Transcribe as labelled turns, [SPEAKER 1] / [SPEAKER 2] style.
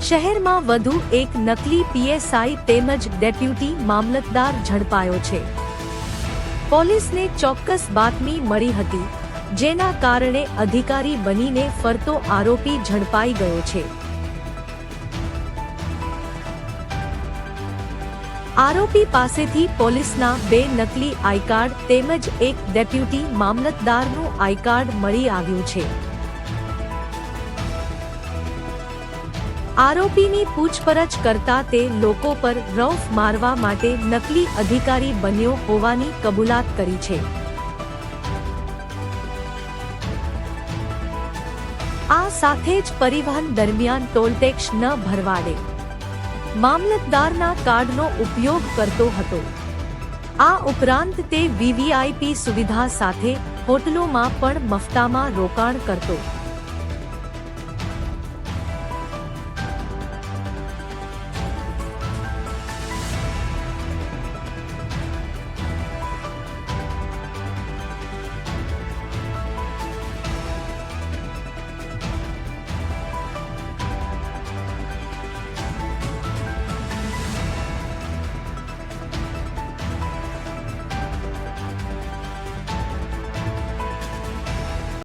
[SPEAKER 1] શહેરમાં વધુ એક નકલી પીએસઆઈ તેમજ ડેપ્યુટી મામલતદાર ઝડપાયો છે। પોલીસને ચોક્કસ બાતમી મળી હતી, જેના કારણે અધિકારી બનીને ફરતો આરોપી ઝડપાઈ ગયો છે। આરોપી પાસેથી પોલીસના 2 નકલી આઈ કાર્ડ તેમજ એક ડેપ્યુટી મામલતદારનું આઈ કાર્ડ મળી આવ્યું છે। આરોપીની પૂછપરછ કરતા તે લોકો પર રૌફ મારવા માટે નકલી અધિકારી બન્યો હોવાની કબૂલાત કરી છે। આ સાથે જ પરિવહન દરમિયાન ટોલટેક્સ ન ભરવાડે મામલતદારના કાર્ડનો ઉપયોગ કરતો હતો। આ ઉપરાંત તે વીવીઆઈપી સુવિધા સાથે હોટલોમાં પણ મફતામાં રોકાણ કરતો।